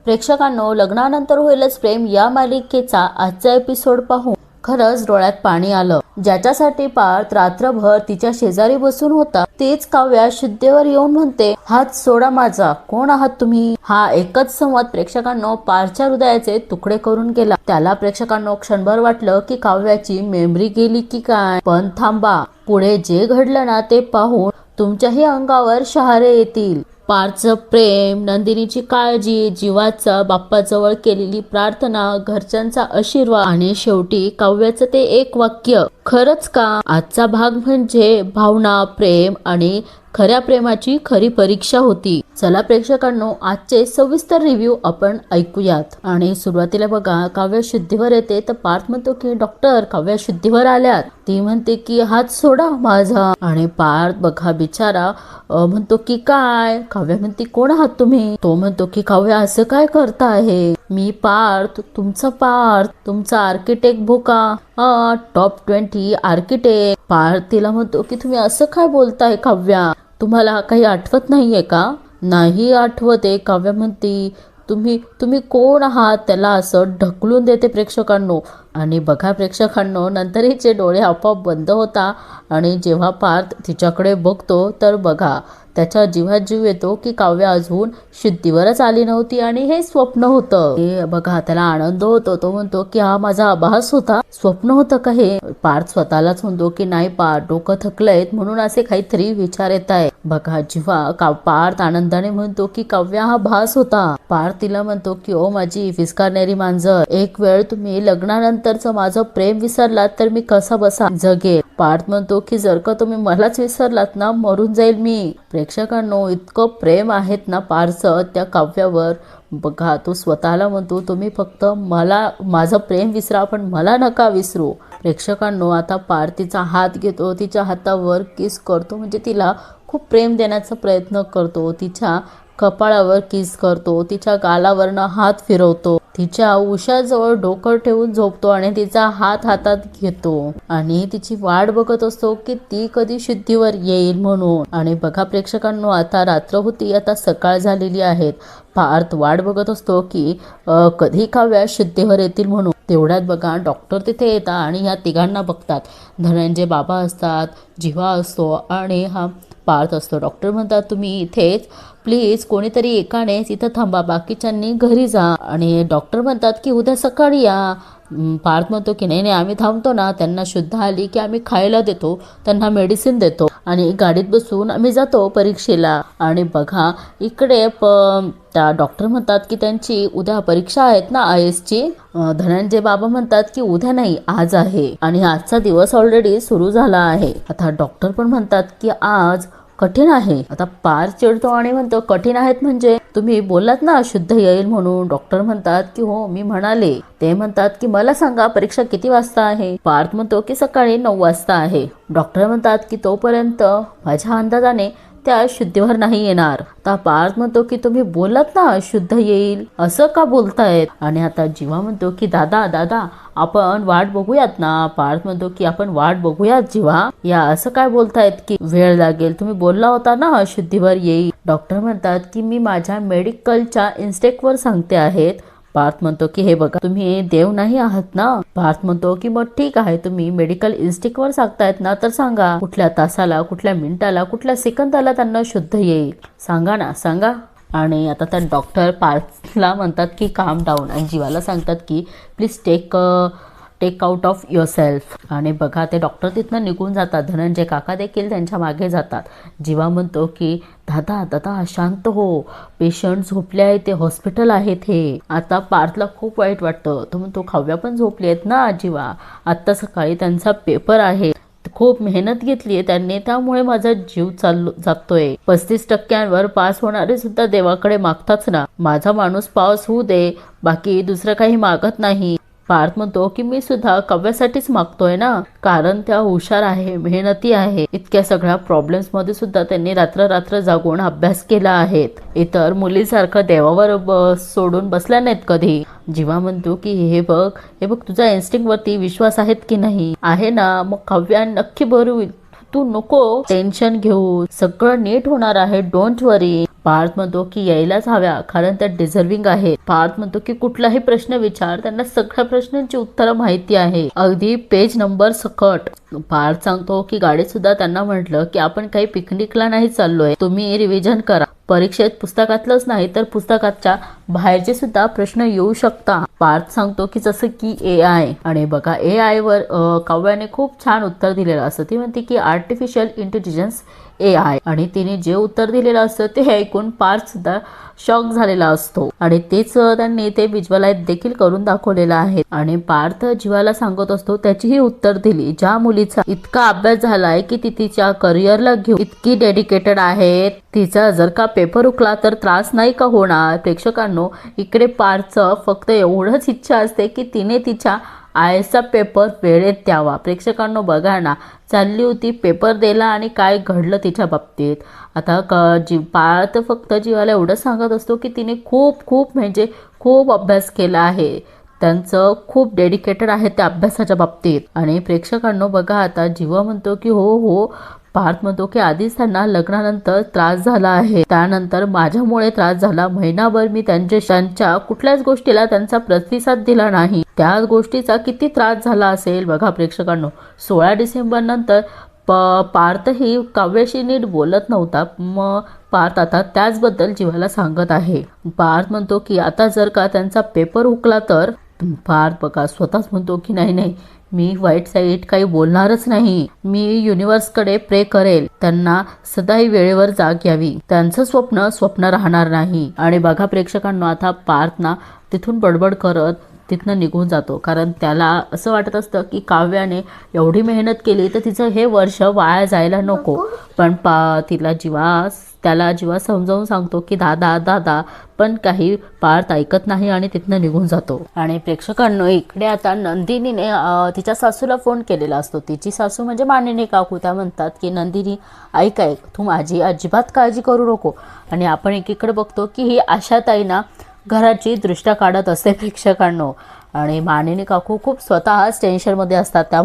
प्रेक्षकांनो, लग्नानंतर होईलच प्रेम या मालिकेचा आजचा एपिसोड पाहून खरंच डोळ्यात पाणी आलं. ज्याच्यासाठी पार्थ रात्रभर तिच्या शेजारी बसून होता, तेच काव्या शुद्धीवर येऊन म्हणते, हात सोडा माझा, कोण आहात तुम्ही? हा एकच संवाद प्रेक्षकांनो पार्थच्या हृदयाचे तुकडे करून गेला. त्याला प्रेक्षकांनो क्षणभर वाटलं की काव्याची मेमरी गेली की काय. पण थांबा, पुढे जे घडलं ना ते पाहून तुमच्याही अंगावर शहारे येतील. पार्थचं प्रेम, नंदिनीची काळजी, जीवाचा बाप्पाजवळ केलेली प्रार्थना, घरच्यांचा आशीर्वाद आणि शेवटी काव्याचं ते एक वाक्य, खरंच का? आजचा भाग म्हणजे भावना, प्रेम आणि खऱ्या प्रेमाची खरी परीक्षा होती. चला प्रेक्षकांनो, आजचे सविस्तर रिव्ह्यू आपण ऐकूयात. आणि सुरुवातीला बघा, काव्या शुद्धीवर येते तर पार्थ म्हणतो की डॉक्टर, काव्या शुद्धीवर आल्यात. ती म्हणते की हात सोडा माझा. आणि पार्थ बघा बिचारा म्हणतो की काय? काव्या म्हणते कोण आहात तुम्ही? तो म्हणतो की काव्या असं काय करता आहे? मी पार्थ, तुमचा आर्किटेक्ट भोका, टॉप 20 आर्किटेक्ट. पार्थ तिला म्हणतो की तुम्ही असं काय बोलताय काव्या? तुम्हाला काही आठवत नाहीये का? नाही आठवत आहे. काव्या म्हणती तुम्ही कोण आहात? त्याला असं ढकलून देते प्रेक्षकांनो. आणि बघा प्रेक्षकांनो, नंतर हिचे डोळे आपोआप बंद होता. आणि जेव्हा पार्थ तिच्याकडे बघतो तर बघा त्याच्या जीवात जीव येतो की काव्या अजून शुद्धीवरच आली नव्हती आणि हे स्वप्न होतं. हे बघा त्याला आनंद होतो. तो म्हणतो की हा माझा आभास होता, स्वप्न होतं का हे? पार्थ स्वतःलाच म्हणतो की नाही पार्थ, डोकं थकलंय म्हणून असे काहीतरी विचार येत आहे. बघा जेव्हा पार्थ आनंदाने म्हणतो की काव्या हा भास होता. पार्थ तिला म्हणतो की ओ माझी फिसकारणारी मांजर, एक वेळ तुम्ही लग्नानंतरचं माझं प्रेम विसरलात तर मी कसा बसा जगेल. पार्थ म्हणतो की जर का तुम्ही मलाच विसरलात ना, मरून जाईल मी. प्रेक्षकांनो, इतकं प्रेम आहेत ना पार्थचं त्या काव्यावर. बघा तो स्वतःला म्हणतो तुम्ही फक्त मला, माझं प्रेम विसरा पण मला नका विसरू. प्रेक्षकांनो, आता पार्थ तिचा हात घेतो, तिच्या हातावर किस करतो, म्हणजे तिला खूप प्रेम देण्याचा प्रयत्न करतो. तिच्या कपाळावर किस करतो, तिच्या गालावरनं हात फिरवतो, तिच्या उशाजवळ डोकं ठेवून झोपतो आणि तिचा हात हातात घेतो आणि तिची वाट बघत असतो की ती कधी शुद्धीवर येईल म्हणून. आणि बघा प्रेक्षकांनो, आता रात्र होती, आता सकाळ झालेली आहेत. पार्थ वाट बघत असतो की कधी काव्या शुद्धीवर येतील म्हणून. तेवढ्यात बघा डॉक्टर तिथे येतात आणि ह्या तिघांना बघतात. धनंजय बाबा असतात, जीवा असतो आणि हा पार्थ असतो. डॉक्टर म्हणतात तुम्ही इथेच प्लीज, कोणीतरी एकानेच इथं थांबा, बाकीच्यांनी घरी जा. आणि डॉक्टर म्हणतात की उद्या सकाळी या. पार्थ म्हणतो की नाही आम्ही थांबतो ना, त्यांना शुद्ध आली की आम्ही खायला देतो, त्यांना मेडिसिन देतो आणि गाडीत बसून आम्ही जातो परीक्षेला. आणि बघा इकडे त्या डॉक्टर म्हणतात की त्यांची उद्या परीक्षा आहेत ना IAS ची. धनंजय बाबा म्हणतात की उद्या नाही आज आहे आणि आजचा दिवस ऑलरेडी सुरू झाला आहे. आता डॉक्टर पण म्हणतात की आज कठीण आहे. आता पार्थ चिडतो आणि म्हणतो कठीण आहेत म्हणजे तुम्ही बोललात ना शुद्ध येईल म्हणून. डॉक्टर म्हणतात की हो मी म्हणाले. ते म्हणतात की मला सांगा परीक्षा किती वाजता आहे? पार्थ म्हणतो की सकाळी 9 वाजता आहे. डॉक्टर म्हणतात की तोपर्यंत माझ्या अंदाजाने त्या शुद्धीवर नाही येणार. आता पार्थ म्हणतो की तुम्ही बोललात ना शुद्ध येईल, असं का बोलतायत? आणि आता जीवा म्हणतो की दादा आपण वाट बघूयात ना. पार्थ म्हणतो की आपण वाट बघूयात जीवा, या असं काय बोलतायत की वेळ लागेल? तुम्ही बोलला होता ना शुद्धीवर येईल. डॉक्टर म्हणतात की मी माझ्या मेडिकलच्या इन्स्टेकवर सांगते आहेत. पार्थ म्हणतो की हे बघा तुम्ही देव नाही आहात ना. पार्थ म्हणतो की मग ठीक आहे, तुम्ही मेडिकल इन्स्टिकवर सांगतायत ना तर सांगा, कुठल्या तासाला, कुठल्या मिनिटाला, कुठल्या सेकंदाला त्यांना शुद्ध येईल, सांगा ना, सांगा. आणि आता त्या डॉक्टर पार्थला म्हणतात की काम डाऊन आणि जीवाला सांगतात की please take out of yourself. आणि बघा ते डॉक्टर तिथनं निघून जातात. धनंजय काका देखील त्यांच्या मागे जातात. जीवा म्हणतो की दादा शांत हो, पेशंट झोपले आहे, ते हॉस्पिटल आहेत हे. आता पार्थला खूप वाईट वाटतं. तो म्हणतो काव्या पण झोपली आहेत ना जीवा, आत्ता सकाळी त्यांचा पेपर आहे, खूप मेहनत घेतली आहे त्यांनी, त्यामुळे माझा जीव जातोय. 35% पास होणारे सुद्धा देवाकडे मागताच ना, माझा माणूस पास होऊ दे, बाकी दुसरं काही मागत नाही. पार्थ म्हणतो की मी सुद्धा काव्यासाठीच मागतोय ना, कारण त्या हुशार आहे, मेहनती आहे. इतक्या सगळ्या प्रॉब्लेम्स मध्ये सुद्धा त्यांनी रात्र जागून अभ्यास केला आहेत. इतर मुलीसारखं देवावर सोडून बसल्या नाहीत कधी. जीवा म्हणतो की हे बघ तुझा इन्स्टिंक्ट वरती विश्वास आहेत की नाही? आहे ना, मग काव्या नक्की बरं होईल, तू नको टेन्शन घेऊ, सगळं नीट होणार आहे, डोंट वरी. पार्थ म्हणतो की यायलाच हव्या, कारण त्या डिझर्विंग आहे. पार्थ म्हणतो की कुठलाही प्रश्न विचार, त्यांना सगळ्या प्रश्नांची उत्तरं माहिती आहे, अगदी पेज नंबर सकट. पार्थ सांगतो की गाडीत सुद्धा त्यांना म्हटलं की आपण काही पिकनिकला नाही चाललोय, तुम्ही रिव्हिजन करा. परीक्षेत पुस्तकातलंच नाही तर पुस्तकाच्या बाहेरचे सुद्धा प्रश्न येऊ शकता. पार्थ सांगतो की जसं की AI. आणि बघा AI वर काव्याने खूप छान उत्तर दिलेलं असतं. ती म्हणते की आर्टिफिशियल इंटेलिजन्स AI. आणि तिने जे उत्तर दिलेलं असतं ते ऐकून पार्थ सुद्धा शॉक झालेला असतो. आणि तेच त्यांनी ते विज्युअलाइज देखील करून दाखवलेलं आहे. आणि पार्थ जीवाला सांगत असतो त्याचीही उत्तर दिली. ज्या मुलीचा इतका अभ्यास झालाय की ती तिच्या करिअरला घेऊन इतकी डेडिकेटेड आहे, तिचा जर का पेपर हुकला तर त्रास नाही का होणार. प्रेक्षकांनो, इकडे पार्थचं फक्त एवढंच इच्छा असते की तिने तिच्या आयचा पेपर वेळेत द्यावा. प्रेक्षकांनो बघा ना, चालली होती पेपर द्यायला आणि काय घडलं तिच्या बाबतीत. आता पार्थ फक्त जीवाला एवढं सांगत असतो की तिने खूप खूप म्हणजे खूप अभ्यास केला आहे, त्यांचं खूप डेडिकेटेड आहे त्या अभ्यासाच्या बाबतीत. आणि प्रेक्षकांनो बघा, आता जीवा म्हणतो की हो. पार्थ म्हणतो की आधीच त्यांना लग्नानंतर त्रास झाला आहे, त्यानंतर माझ्यामुळे त्रास झाला. महिनाभर मी त्यांच्या कुठल्याच गोष्टीला त्यांचा प्रतिसाद दिला नाही, त्या गोष्टीचा किती त्रास झाला असेल बघा प्रेक्षकांनो. 16 डिसेंबर नंतर पार्थही काव्याशी नीट बोलत नव्हता. मग पार्थ आता त्याचबद्दल जीवाला सांगत आहे. पार्थ म्हणतो की आता जर का त्यांचा पेपर हुकला तर. पार्थ बघा स्वतःच म्हणतो की नाही, मी वाईट साईड काही बोलणारच नाही, मी युनिव्हर्सकडे प्रे करेल, त्यांना सदाही वेळेवर जाग यावी, त्यांचं स्वप्न राहणार नाही. आणि बघा प्रेक्षकांना, आता पार्थ ना तिथून बडबड करत तिथनं निघून जातो, कारण त्याला असं वाटत असतं की काव्याने एवढी मेहनत केली तर तिचं हे वर्ष वाया जायला नको. पण त्याला जीवा समजावून सांगतो की दादा, पण काही पार्थ ऐकत नाही आणि तिथनं निघून जातो. आणि प्रेक्षकांनो, इकडे आता नंदिनीने तिच्या सासूला फोन केलेला असतो. तिची सासू म्हणजे मानिनी काकू. त्या म्हणतात की नंदिनी ऐक, तू माझी अजिबात काळजी करू नको. आणि आपण एकीकडे बघतो की ही आशाताई ना घराची दृष्ट्या काढत असते प्रेक्षकांनो. आणि मानिनी काकू खूप स्वतःच टेन्शनमध्ये असतात. त्या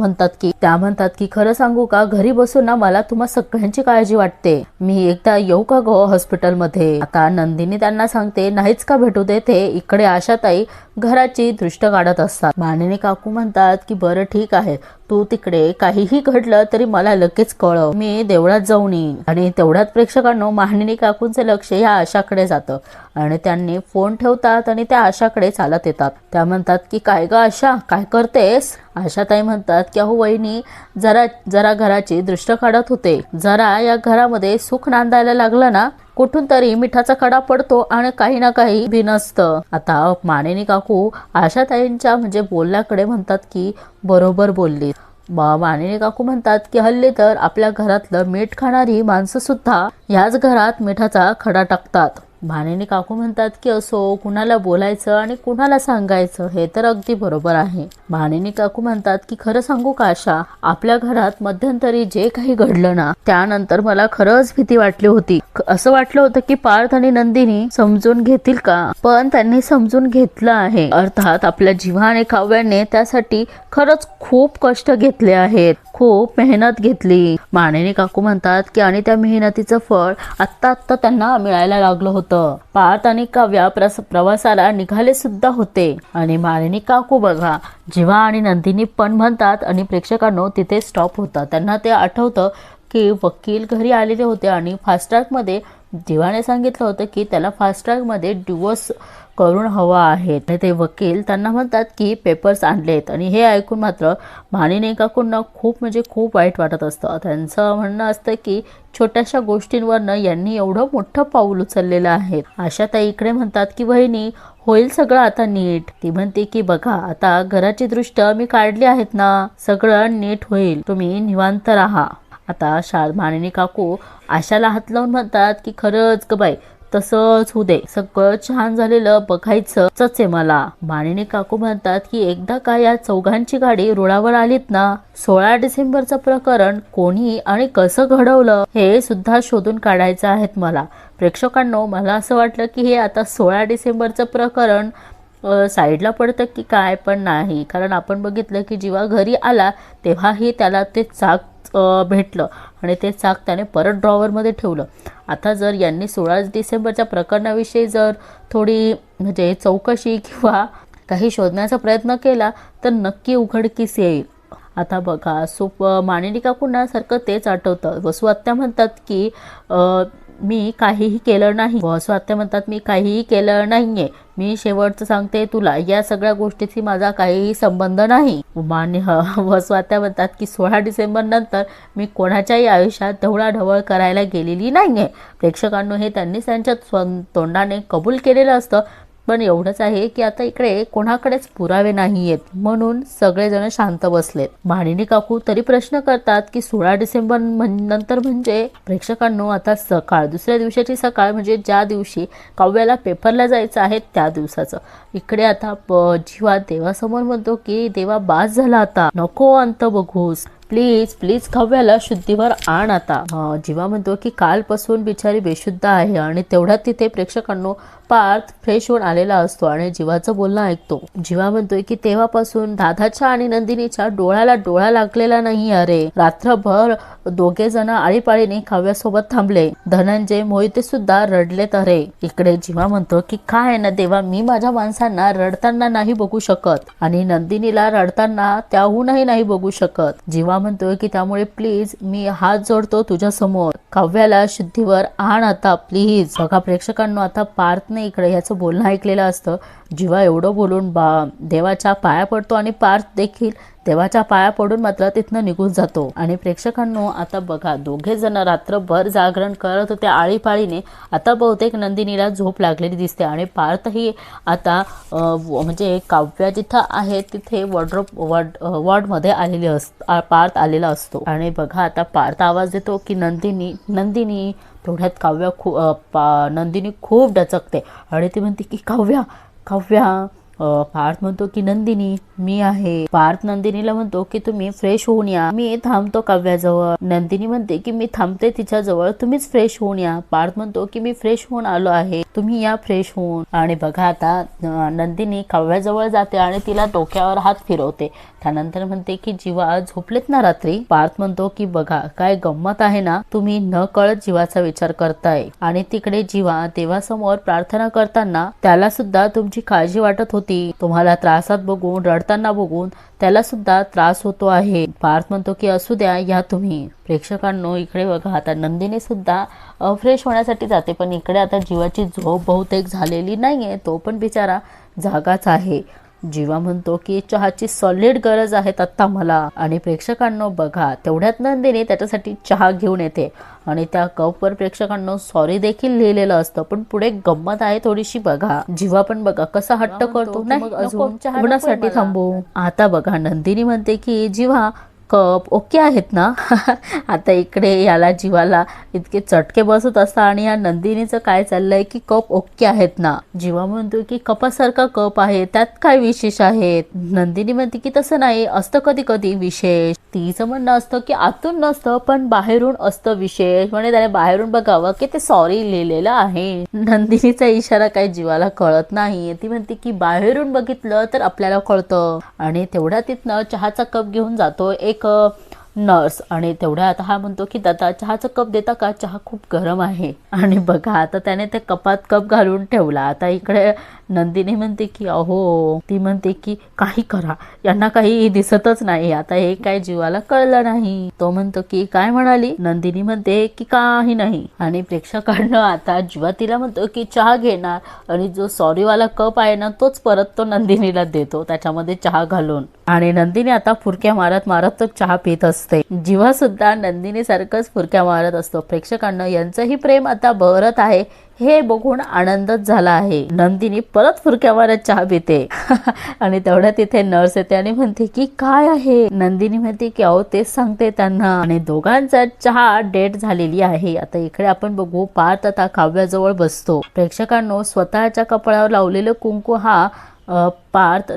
म्हणतात की खरं सांगू का, घरी बसून ना मला तुम्हा सगळ्यांची काळजी वाटते, मी एकदा येऊ का गो हॉस्पिटलमध्ये. आता नंदिनी त्यांना सांगते नाहीच का भेटू देते. इकडे आशाताई घराची दृष्ट काढत असतात. मानिनी काकू म्हणतात की बरं ठीक आहे, तू तिकडे काहीही घडलं तरी मला लगेच कळव, मी देवळात जाऊन येईन. आणि तेवढ्यात प्रेक्षकांनो मानिनी काकूंचं लक्ष या आशाकडे जातं आणि त्यांनी फोन ठेवतात आणि त्या आशाकडे चालत येतात. त्या म्हणतात की काय ग आशा, काय करतेस. आशाताई म्हणतात की अहो वहिनी, जरा घराची दृष्ट काढत होते, जरा या घरामध्ये सुख नांदायला लागलं ना, कुठून तरी मिठाचा कडा पडतो आणि काही ना काही बिनसतं. आता मानिनी काकू आशाताईंच्या म्हणजे बोलण्याकडे म्हणतात की बरोबर बोलली. मानिनी काकू म्हणतात की हल्ली तर आपल्या घरातलं मीठ खाणारी माणसं सुद्धा याच घरात मिठाचा खडा टाकतात. मानिनी काकू म्हणतात की असो, कुणाला बोलायचं आणि कुणाला सांगायचं हे तर अगदी बरोबर आहे. मानिनी काकू म्हणतात की खरं सांगू का आशा, आपल्या घरात मध्यंतरी जे काही घडलं ना, त्यानंतर मला खरंच भीती वाटली होती. असं वाटलं होतं की पार्थ आणि नंदिनी समजून घेतील का, पण त्यांनी समजून घेतलं आहे. अर्थात आपल्या जीवा आणि काव्याने त्यासाठी खरंच खूप कष्ट घेतले आहेत, खूप मेहनत घेतली. मानिनी काकू म्हणतात की आणि त्या मेहनतीचं फळ आत्ता त्यांना मिळायला लागलं होतं. पार्थ आणि काव्या प्रवासाला निघाले सुद्धा होते. आणि मानिनी काकू बघा, जीवा आणि नंदिनी पण म्हणतात आणि प्रेक्षकांनो तिथे स्टॉप होतात. त्यांना ते आठवतं की वकील घरी आलेले होते आणि फास्ट्रॅग मध्ये जीवाने सांगितलं होतं की त्याला फास्ट्रॅग मध्ये डिवोर्स करून हवा आहे. ते वकील त्यांना म्हणतात की पेपर्स आणलेत. आणि हे ऐकून मात्र मानिनी काकूंना खूप वाईट वाटत असतं. त्यांचं म्हणणं असतं की छोट्याशा गोष्टींवरनं यांनी एवढं मोठं पाऊल उचललेलं आहे. आशाताई इकडे म्हणतात की वहिनी, होईल सगळं आता नीट. ती म्हणते की बघा, आता घराची दृष्ट मी काढली आहेत ना, सगळं नीट होईल, तुम्ही निवांत राहा. आता मानिनी काकू आशाला हात लावून म्हणतात की खरंच ग बाई, तसंच होऊ दे, सगळं छान झालेलं बघायचंच आहे मला. मानिनी काकू म्हणतात की एकदा का या चौघांची गाडी रुळावर आलीत ना, 16 डिसेंबरचं प्रकरण कोणी आणि कसं घडवलं हे सुद्धा शोधून काढायचं आहे मला. प्रेक्षकांनो, मला असं वाटलं की हे आता 16 डिसेंबरचं प्रकरण साईडला पडतं की काय पण नाही, कारण आपण बघितलं की जेव्हा घरी आला तेव्हाही त्याला ते चाक भेटलं आणि ते चाक त्याने परत ड्रॉवरमध्ये ठेवलं. आता जर यांनी 16 डिसेंबरच्या प्रकरणाविषयी जर थोडी म्हणजे चौकशी किंवा काही शोधण्याचा प्रयत्न केला तर नक्की उघडकीस येईल. आता बघा मानिनी काकूंना सारखं तेच आठवतं. वसू आत्या म्हणतात की मी काहीही केलं नाही. वसू आत्या म्हणतात मी काहीही केलं नाहीये, मी शेवटचं सांगते तुला, या सगळ्या गोष्टीशी माझा काहीही संबंध नाही. वसू आत्या म्हणतात की 16 डिसेंबर नंतर मी कोणाच्याही आयुष्यात ढवळाढवळ करायला गेलेली नाहीये. प्रेक्षकांनो हे त्यांनीच त्यांच्या तोंडाने कबूल केलेलं असतं, पण एवढंच आहे की आता इकडे कोणाकडेच पुरावे नाहीयेत म्हणून सगळेजण शांत बसलेत. मानिनी काकू तरी प्रश्न करतात की 16 डिसेंबर नंतर म्हणजे प्रेक्षकांनो आता सकाळ, दुसऱ्या दिवसाची सकाळ, म्हणजे ज्या दिवशी काव्याला पेपरला जायचं आहे त्या दिवसाचं. इकडे आता जीवा देवासमोर म्हणतो की देवा बास झाला आता, नको अंत बघूस, प्लीज प्लीज काव्याला शुद्धीवर आण आता. जीवा म्हणतो की कालपासून बिचारी बेशुद्ध आहे आणि तेवढ्यात तिथे प्रेक्षकांनो पार्थ फ्रेश होऊन आलेला असतो आणि जीवाचं बोलणं ऐकतो. जीवा म्हणतोय की तेव्हापासून दादाच्या आणि नंदिनीच्या डोळ्याला डोळा लागलेला नाही. अरे रात्रभर दोघे जण आळीपाळीने काव्यासोबत थांबले. धनंजय मोहिते सुद्धा रडलेत. अरे इकडे जीवा म्हणतो की काय ना देवा, मी माझ्या माणसांना रडताना नाही बघू शकत आणि नंदिनीला रडताना त्याहूनही नाही बघू शकत. जीवा म्हणतोय की त्यामुळे प्लीज मी हात जोडतो तुझ्या समोर, काव्याला शुद्धीवर आण आता प्लीज. बघा प्रेक्षकांनो आता पार्थने इकडे याचं बोलणं ऐकलेलं असतं. जीवा एवढं बोलून देवाच्या पाया पडतो आणि पार्थ देखील देवाच्या पाया पडून मात्र तिथनं निघून जातो. आणि प्रेक्षकांनो आता बघा दोघे जण रात्रभर जागरण करत होते आळीपाळीने. आता बहुतेक नंदिनीला झोप लागलेली दिसते आणि पार्थही आता म्हणजे काव्या जिथं आहे तिथे वॉर्डमध्ये आलेली पार्थ आलेला असतो. आणि बघा आता पार्थ आवाज देतो की नंदिनी नंदिनी. तेवढ्यात काव्या नंदिनी खूप डचकते आणि ती म्हणते की काव्या काव्या. पार्थ म्हणतो की नंदिनी मी आहे. पार्थ नंदिनीला म्हणतो की तुम्ही फ्रेश होऊन या, मी थांबतो काव्याजवळ. नंदिनी म्हणते की मी थांबते तिच्याजवळ, तुम्हीच फ्रेश होऊन या. पार्थ म्हणतो की मी फ्रेश होऊन आलो आहे, तुम्ही या फ्रेश होऊन. आणि बघा आता नंदिनी काव्याजवळ जाते आणि तिला डोक्यावर हात फिरवते. त्यानंतर म्हणते की जीवा झोपलेत ना रात्री. पार्थ म्हणतो की बघा काय गंमत आहे ना, तुम्ही न कळत जीवाचा विचार करताय. आणि तिकडे जीवा देवासमोर प्रार्थना करताना त्याला सुद्धा तुमची काळजी वाटत होती. तुम्हाला त्रासात बघून, रडताना बघून त्याला सुद्धा त्रास होतो आहे. पार्थ म्हणतो की असू द्या, या तुम्ही. प्रेक्षकांनो इकडे बघा आता नंदिनी सुद्धा फ्रेश होण्यासाठी जाते, पण इकडे आता जीवाची झोप बहुतेक झालेली नाहीये, तो पण बिचारा जागाच आहे. जीवा म्हणतो की चहाची सॉलिड गरज आहे आता मला. आणि प्रेक्षकांनो बघा तेवढ्यात नंदिनी त्याच्यासाठी चहा घेऊन येते आणि त्या कपवर प्रेक्षकांनो सॉरी देखील लिहिलेलं असतं. पण पुढे गंमत आहे थोडीशी बघा. जीवा पण बघा कसा हट्ट करतो, नाही अजून चहासाठी थांबू. आता बघा नंदिनी म्हणते की जीवा कप ओके आहेत ना. आता इकडे याला जीवाला इतके चटके बसत असतात आणि या नंदिनीचं काय चाललंय की कप ओके आहेत ना. जीवा म्हणतो की कपासारखा कप आहे, त्यात काय विशेष आहेत. नंदिनी म्हणते की तसं नाही, असतं कधी कधी विशेष. तिचं म्हणणं असतं की आतून नसतं पण बाहेरून असतं विशेष, म्हणजे त्याने बाहेरून बघावं की ते सॉरी लिहिलेलं आहे. नंदिनीचा इशारा काही जीवाला कळत नाही. ती म्हणते की बाहेरून बघितलं तर आपल्याला कळतं. आणि तेवढ्या तिथनं चहाचा कप घेऊन जातो एक नर्स. आणि तेवढ्या आता हा म्हणतो की दादा चहाचा कप देता का, चहा खूप गरम आहे. आणि बघा आता त्याने त्या कपात कप घालून ठेवला. आता इकडे नंदिनी म्हणते की अहो, ती म्हणते की काही करा, यांना काही दिसतच नाही. आता हे काय जीवाला कळलं नाही. तो म्हणतो की काय म्हणाली. नंदिनी म्हणते की काही नाही. आणि प्रेक्षकांना आता जीवा तिला म्हणतो की चहा घेणार आणि जो सॉरी वाला कप आहे ना तोच परत तो नंदिनीला देतो त्याच्यामध्ये चहा घालून. आणि नंदिनी आता फुरक्या मारत मारत तो चहा पित असते. जीवा सुद्धा नंदिनी सारखंच फुरक्या मारत असतो. प्रेक्षकांना यांचंही प्रेम आता बहरत आहे हे बघून आनंदच झाला आहे. नंदिनी परत फुरक्या मारत चहा पिते. आणि तेवढ्या तिथे नर्स येते आणि म्हणते की काय आहे. नंदिनी म्हणते की अहो तेच सांगते त्यांना. आणि दोघांचा चहा डेट झालेली आहे. आता इकडे आपण बघू पार्थ आता काव्याजवळ बसतो. प्रेक्षकांनो स्वतःच्या कपाळावर लावलेलं कुंकू हा पार्थ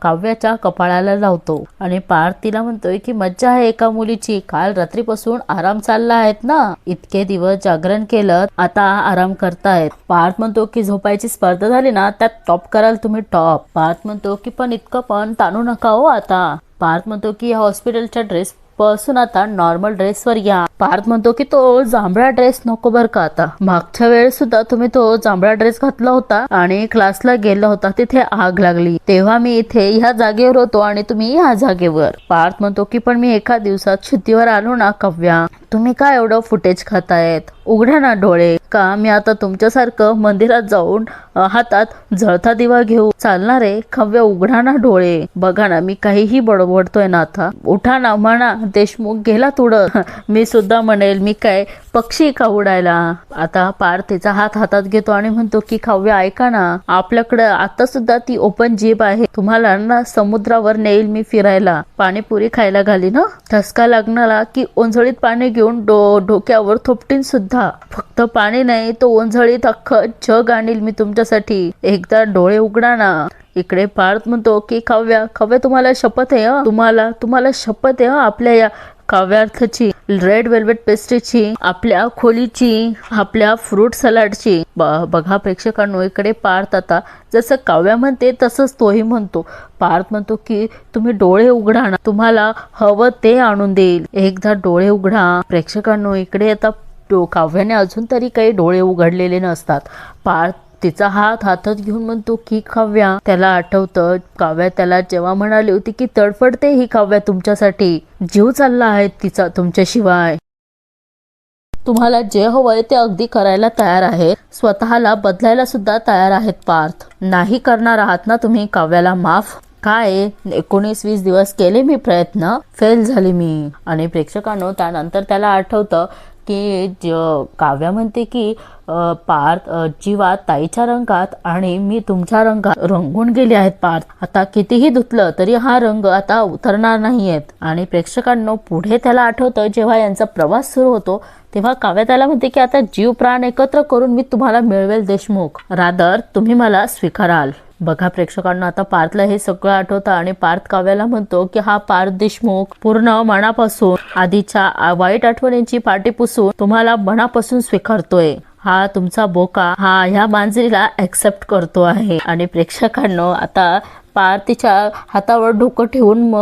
काव्याच्या कपाळाला लावतो आणि पार्थ तिला म्हणतोय की मज्जा आहे एका मुलीची, काल रात्रीपासून आराम चालला आहेत ना, इतके दिवस जागरण केलं, आता आराम करतायत. पार्थ म्हणतो की झोपायची स्पर्धा झाली ना त्यात टॉप कराल तुम्ही टॉप. पार्थ म्हणतो की पण इतकं पण ताणू नका हो आता. पार्थ म्हणतो की या हॉस्पिटलच्या ड्रेस पासून आता नॉर्मल ड्रेसवर या. पार्थ म्हणतो की तो जांभळा ड्रेस नको बर का, आता मागच्या वेळेस सुद्धा तुम्ही तो जांभळा ड्रेस घातला होता आणि क्लासला गेला होता, तिथे आग लागली, तेव्हा मी इथे ह्या जागेवर होतो आणि तुम्ही ह्या जागेवर. पार्थ म्हणतो की पण मी एका दिवसात शुद्धीवर आलो ना काव्या, तुम्ही काय एवढं फुटेज खातायत, उघडा ना डोळे. का मी आता तुमच्यासारखं मंदिरात जाऊन हातात जळता दिवा घेऊ चालणार आहे? काव्या उघडा ना डोळे, बघा ना मी काहीही बडबडतोय ना, आता उठा ना, म्हणा देशमुख गेला तुडं. मी सुद्धा म्हणेल मी काय पक्षी का उडायला. आता पार्थ तिचा हात हातात घेतो आणि म्हणतो की काव्या ऐका ना, आपल्याकडे आता सुद्धा ती ओपन जीप आहे, तुम्हाला ना समुद्रावर नेईल मी फिरायला, पाणीपुरी खायला घाली ना, ठसका लागणारा की ओंजळीत पाणी घेऊन डोक्यावर थोपटीन सुद्धा, फक्त पाणी नाही तो ओंजळीत अख्खं जग आणील मी तुमच्यासाठी, एकदा डोळे उघडा ना. इकडे पार्थ म्हणतो की काव्या तुम्हाला शपथ आहे, तुम्हाला शपथ आहे आपल्या या काव्यार्थची, रेड वेल्वेट पेस्ट्रीची, आपल्या खोलीची, आपल्या फ्रूट सलाडची. बघा प्रेक्षकांनो, इकडे पार्थ आता जसं काव्या म्हणते तसंच तोही म्हणतो. पार्थ म्हणतो की तुम्ही डोळे उघडा ना, तुम्हाला हवं ते आणून देईल, एकदा डोळे उघडा. प्रेक्षकांनो, इकडे आता काव्याने अजून तरी काही डोळे उघडलेले नसतात. पार्थ तिचा हात हातात घेऊन म्हणतो की काव्या, त्याला आठवतं काव्या त्याला जेव्हा म्हणाली होती की तडफडते ही काव्या तुमच्यासाठी, जीव चालला आहे तिचा तुमच्याशिवाय, तुम्हाला जे हवंय ते अगदी करायला तयार आहे, स्वतःला बदलायला सुद्धा तयार आहेत. पार्थ, नाही करणार आहात ना तुम्ही काव्याला माफ? काय 19-20 दिवस केले मी प्रयत्न, फेल झाले मी. आणि प्रेक्षकांनो, त्यानंतर त्याला आठवतं की काव्या म्हणते की पार्थ जीवा ताईच्या रंगात आणि मी तुमच्या रंगात रंगून गेले आहेत पार्थ, आता कितीही धुतलं तरी हा रंग आता उतरणार नाहीयेत. आणि प्रेक्षकांनो, पुढे त्याला आठवतं जेव्हा यांचा प्रवास सुरू होतो तेव्हा काव्या त्याला म्हणते की आता जीव प्राण एकत्र करून मी तुम्हाला मिळवेल देशमुख, रादर तुम्ही मला स्वीकाराल. बघा प्रेक्षकांना, आता पार्थला हे सगळं आठवतं आणि पार्थ काव्याला म्हणतो की हा पार्थ देशमुख पूर्ण मनापासून आधीच्या वाईट आठवणींची पाठी पुसून तुम्हाला मनापासून स्वीकारतोय, हा तुमचा बोका हा ह्या मांजरीला ऍक्सेप्ट करतो आहे. आणि प्रेक्षकांनो, आता पार्थ तिच्या हातावर डोकं ठेवून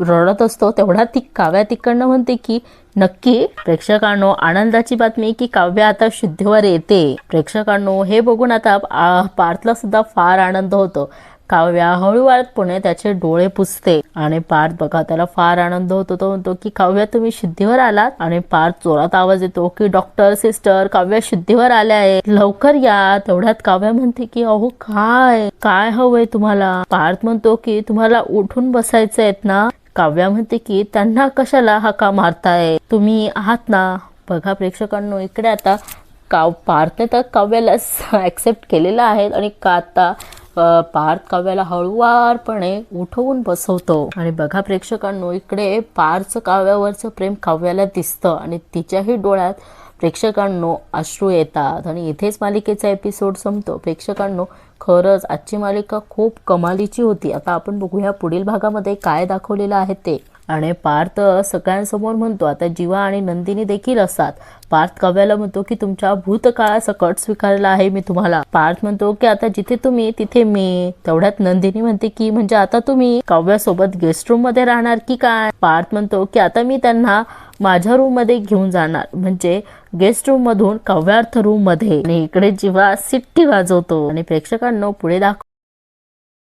रडत असतो, तेवढा ती काव्या तिकडनं म्हणते की नक्की. प्रेक्षकांनो, आनंदाची बातमी की काव्या आता शुद्धीवर येते. प्रेक्षकांनो, हे बघून आता पार्थला सुद्धा फार आनंद होतो. काव्या हळूवारपणे त्याचे डोळे पुसते आणि पार्थ बघा त्याला फार आनंद होतो. तो म्हणतो की काव्या तुम्ही शुद्धीवर आलात. आणि पार्थ जोरात आवाज येतो की डॉक्टर, सिस्टर, काव्या शुद्धीवर आल्या आहे, लवकर या. तेवढ्यात काव्या म्हणते की अहो काय हवंय तुम्हाला? पार्थ म्हणतो की तुम्हाला उठून बसायचं आहेत ना. काव्या म्हणते की त्यांना कशाला हाका मारताय, तुम्ही आहात ना. बघा प्रेक्षकांनो, इकडे आता पार्थने तर काव्याला ऍक्सेप्ट केलेला आहे आणि आता पार्थ काव्याला हळूवारपणे उठवून बसवतो. आणि बघा प्रेक्षकांनो, इकडे पार्थचं काव्यावरचं प्रेम काव्याला दिसतं आणि तिच्याही डोळ्यात प्रेक्षकांनो अश्रू येतात. आणि इथेच मालिकेचा एपिसोड संपतो. प्रेक्षकांनो, खरंच आजची मालिका खूप कमालीची होती. आता आपण बघूया पुढील भागामध्ये काय दाखवलेलं आहे ते. आणि पार्थ सगळ्यांसमोर म्हणतो, आता जीवा आणि नंदिनी देखील असतात. पार्थ काव्याला म्हणतो की तुमच्या भूतकाळासकट स्वीकारला आहे मी तुम्हाला. पार्थ म्हणतो की आता जिथे तुम्ही तिथे मी. तेवढ्यात नंदिनी म्हणते की म्हणजे आता तुम्ही काव्यासोबत गेस्ट रूम मध्ये राहणार की काय? पार्थ म्हणतो की आता मी त्यांना माझ्या रूम मध्ये घेऊन जाणार, म्हणजे गेस्ट रूम मधून काव्यार्थ रूम मध्ये. आणि इकडे जीवा सिट्टी वाजवतो आणि प्रेक्षकांनो पुढे